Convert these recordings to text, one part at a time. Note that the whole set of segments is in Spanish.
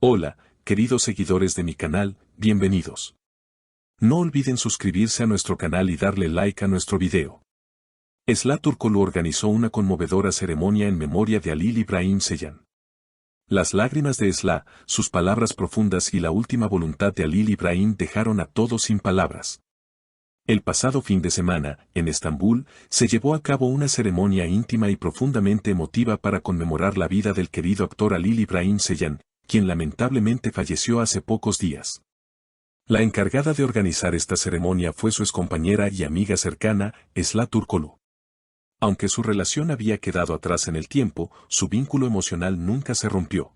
Hola, queridos seguidores de mi canal, bienvenidos. No olviden suscribirse a nuestro canal y darle like a nuestro video. Esla Turkoglu organizó una conmovedora ceremonia en memoria de Halil İbrahim Ceylan. Las lágrimas de Esla, sus palabras profundas y la última voluntad de Halil İbrahim dejaron a todos sin palabras. El pasado fin de semana, en Estambul, se llevó a cabo una ceremonia íntima y profundamente emotiva para conmemorar la vida del querido actor Halil İbrahim Ceylan, quien lamentablemente falleció hace pocos días. La encargada de organizar esta ceremonia fue su excompañera y amiga cercana, Esla Turkoglu. Aunque su relación había quedado atrás en el tiempo, su vínculo emocional nunca se rompió.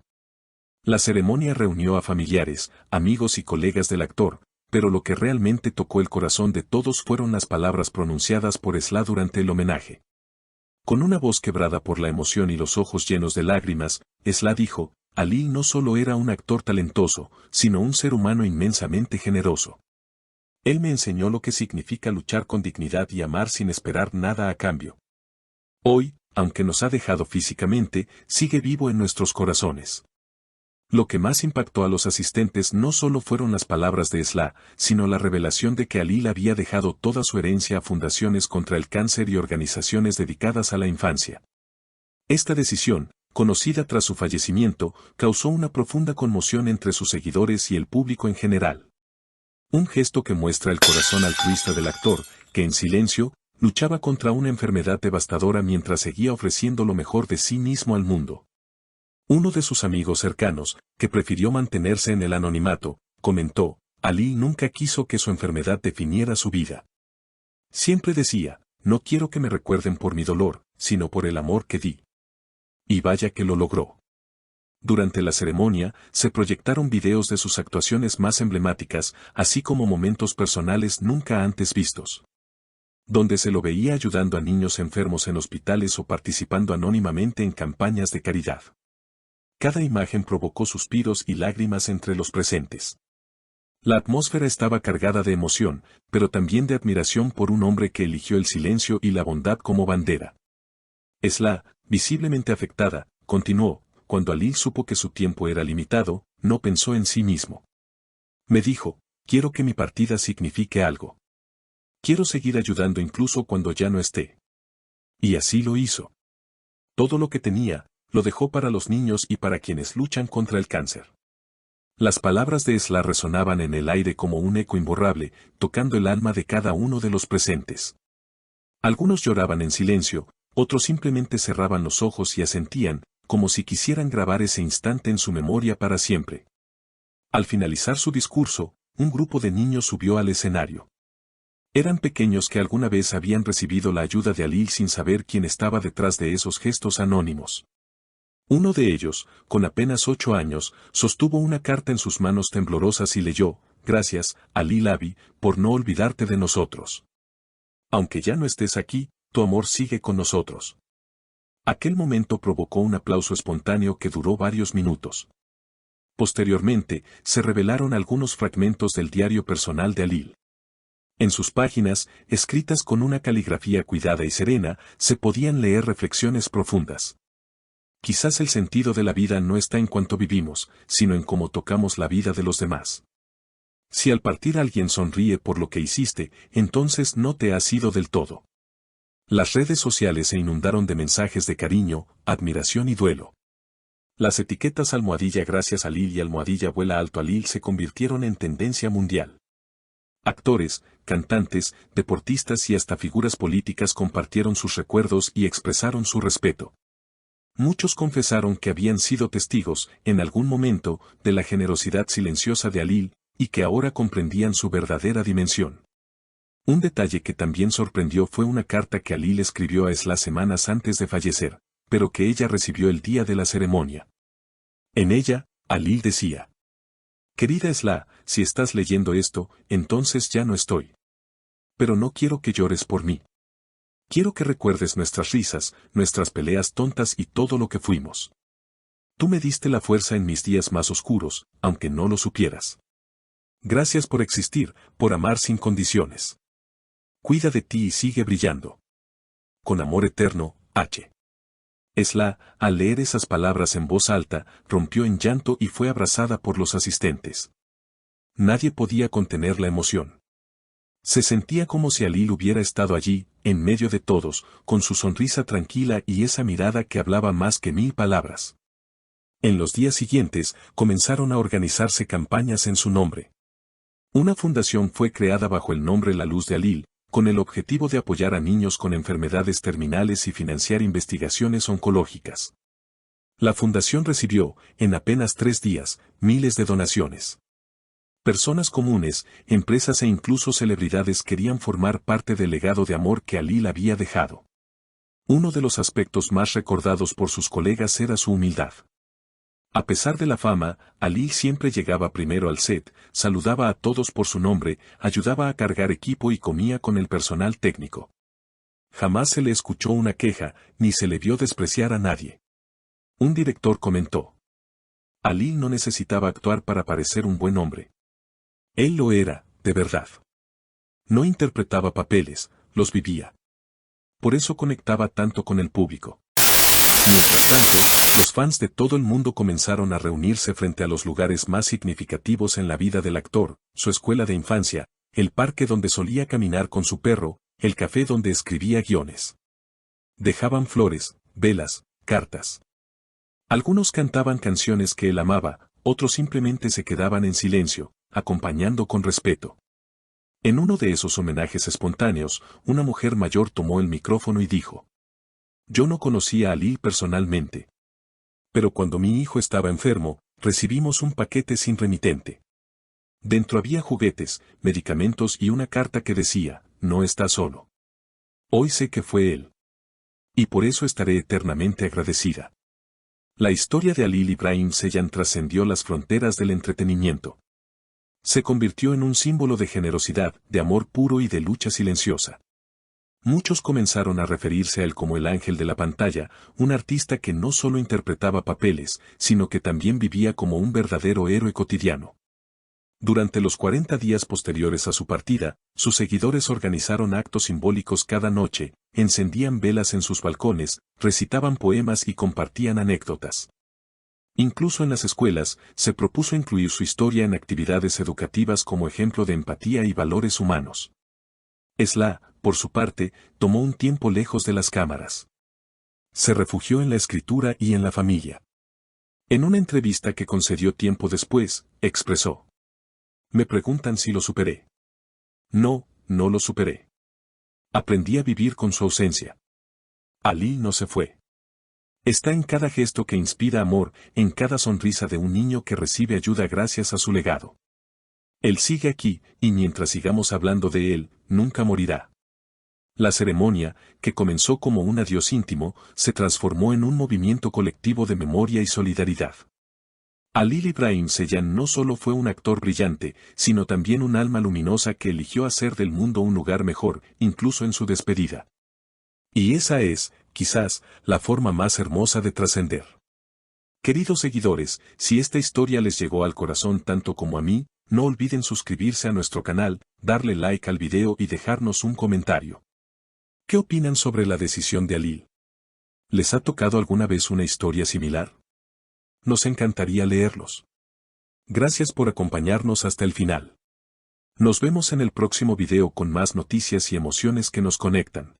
La ceremonia reunió a familiares, amigos y colegas del actor, pero lo que realmente tocó el corazón de todos fueron las palabras pronunciadas por Esla durante el homenaje. Con una voz quebrada por la emoción y los ojos llenos de lágrimas, Esla dijo: Halil no solo era un actor talentoso, sino un ser humano inmensamente generoso. Él me enseñó lo que significa luchar con dignidad y amar sin esperar nada a cambio. Hoy, aunque nos ha dejado físicamente, sigue vivo en nuestros corazones. Lo que más impactó a los asistentes no solo fueron las palabras de Esla, sino la revelación de que Halil había dejado toda su herencia a fundaciones contra el cáncer y organizaciones dedicadas a la infancia. Esta decisión, conocida tras su fallecimiento, causó una profunda conmoción entre sus seguidores y el público en general. Un gesto que muestra el corazón altruista del actor, que en silencio, luchaba contra una enfermedad devastadora mientras seguía ofreciendo lo mejor de sí mismo al mundo. Uno de sus amigos cercanos, que prefirió mantenerse en el anonimato, comentó: Halil nunca quiso que su enfermedad definiera su vida. Siempre decía: no quiero que me recuerden por mi dolor, sino por el amor que di. Y vaya que lo logró. Durante la ceremonia, se proyectaron videos de sus actuaciones más emblemáticas, así como momentos personales nunca antes vistos. Donde se lo veía ayudando a niños enfermos en hospitales o participando anónimamente en campañas de caridad. Cada imagen provocó suspiros y lágrimas entre los presentes. La atmósfera estaba cargada de emoción, pero también de admiración por un hombre que eligió el silencio y la bondad como bandera. Esla, visiblemente afectada, continuó: cuando Halil supo que su tiempo era limitado, no pensó en sí mismo. Me dijo: quiero que mi partida signifique algo. Quiero seguir ayudando incluso cuando ya no esté. Y así lo hizo. Todo lo que tenía, lo dejó para los niños y para quienes luchan contra el cáncer. Las palabras de Esla resonaban en el aire como un eco imborrable, tocando el alma de cada uno de los presentes. Algunos lloraban en silencio, otros simplemente cerraban los ojos y asentían, como si quisieran grabar ese instante en su memoria para siempre. Al finalizar su discurso, un grupo de niños subió al escenario. Eran pequeños que alguna vez habían recibido la ayuda de Halil sin saber quién estaba detrás de esos gestos anónimos. Uno de ellos, con apenas 8 años, sostuvo una carta en sus manos temblorosas y leyó: gracias, Halil abi, por no olvidarte de nosotros. Aunque ya no estés aquí, tu amor sigue con nosotros. Aquel momento provocó un aplauso espontáneo que duró varios minutos. Posteriormente, se revelaron algunos fragmentos del diario personal de Halil. En sus páginas, escritas con una caligrafía cuidada y serena, se podían leer reflexiones profundas. Quizás el sentido de la vida no está en cuánto vivimos, sino en cómo tocamos la vida de los demás. Si al partir alguien sonríe por lo que hiciste, entonces no te has ido del todo. Las redes sociales se inundaron de mensajes de cariño, admiración y duelo. Las etiquetas #gracias Halil y #vuela alto Halil se convirtieron en tendencia mundial. Actores, cantantes, deportistas y hasta figuras políticas compartieron sus recuerdos y expresaron su respeto. Muchos confesaron que habían sido testigos, en algún momento, de la generosidad silenciosa de Halil, y que ahora comprendían su verdadera dimensión. Un detalle que también sorprendió fue una carta que Halil escribió a Esla semanas antes de fallecer, pero que ella recibió el día de la ceremonia. En ella, Halil decía: querida Esla, si estás leyendo esto, entonces ya no estoy. Pero no quiero que llores por mí. Quiero que recuerdes nuestras risas, nuestras peleas tontas y todo lo que fuimos. Tú me diste la fuerza en mis días más oscuros, aunque no lo supieras. Gracias por existir, por amar sin condiciones. Cuida de ti y sigue brillando. Con amor eterno, H. Esla, al leer esas palabras en voz alta, rompió en llanto y fue abrazada por los asistentes. Nadie podía contener la emoción. Se sentía como si Alil hubiera estado allí, en medio de todos, con su sonrisa tranquila y esa mirada que hablaba más que 1000 palabras. En los días siguientes, comenzaron a organizarse campañas en su nombre. Una fundación fue creada bajo el nombre La Luz de Alil, con el objetivo de apoyar a niños con enfermedades terminales y financiar investigaciones oncológicas. La fundación recibió, en apenas 3 días, miles de donaciones. Personas comunes, empresas e incluso celebridades querían formar parte del legado de amor que Alil había dejado. Uno de los aspectos más recordados por sus colegas era su humildad. A pesar de la fama, Alil siempre llegaba primero al set, saludaba a todos por su nombre, ayudaba a cargar equipo y comía con el personal técnico. Jamás se le escuchó una queja, ni se le vio despreciar a nadie. Un director comentó: Alil no necesitaba actuar para parecer un buen hombre. Él lo era, de verdad. No interpretaba papeles, los vivía. Por eso conectaba tanto con el público. Mientras tanto, los fans de todo el mundo comenzaron a reunirse frente a los lugares más significativos en la vida del actor, su escuela de infancia, el parque donde solía caminar con su perro, el café donde escribía guiones. Dejaban flores, velas, cartas. Algunos cantaban canciones que él amaba, otros simplemente se quedaban en silencio, acompañando con respeto. En uno de esos homenajes espontáneos, una mujer mayor tomó el micrófono y dijo: Yo no conocía a Alil personalmente. Pero cuando mi hijo estaba enfermo, recibimos un paquete sin remitente. Dentro había juguetes, medicamentos y una carta que decía: no está solo. Hoy sé que fue él. Y por eso estaré eternamente agradecida. La historia de Alil Ibrahim Seyhan trascendió las fronteras del entretenimiento. Se convirtió en un símbolo de generosidad, de amor puro y de lucha silenciosa. Muchos comenzaron a referirse a él como el ángel de la pantalla, un artista que no solo interpretaba papeles, sino que también vivía como un verdadero héroe cotidiano. Durante los 40 días posteriores a su partida, sus seguidores organizaron actos simbólicos cada noche, encendían velas en sus balcones, recitaban poemas y compartían anécdotas. Incluso en las escuelas, se propuso incluir su historia en actividades educativas como ejemplo de empatía y valores humanos. Esla, por su parte, tomó un tiempo lejos de las cámaras. Se refugió en la escritura y en la familia. En una entrevista que concedió tiempo después, expresó: Me preguntan si lo superé. No, no lo superé. Aprendí a vivir con su ausencia. Alil no se fue. Está en cada gesto que inspira amor, en cada sonrisa de un niño que recibe ayuda gracias a su legado. Él sigue aquí, y mientras sigamos hablando de él, nunca morirá. La ceremonia, que comenzó como un adiós íntimo, se transformó en un movimiento colectivo de memoria y solidaridad. Alil Ibrahim Seyhan no solo fue un actor brillante, sino también un alma luminosa que eligió hacer del mundo un lugar mejor, incluso en su despedida. Y esa es, quizás, la forma más hermosa de trascender. Queridos seguidores, si esta historia les llegó al corazón tanto como a mí, no olviden suscribirse a nuestro canal, darle like al video y dejarnos un comentario. ¿Qué opinan sobre la decisión de Alil? ¿Les ha tocado alguna vez una historia similar? Nos encantaría leerlos. Gracias por acompañarnos hasta el final. Nos vemos en el próximo video con más noticias y emociones que nos conectan.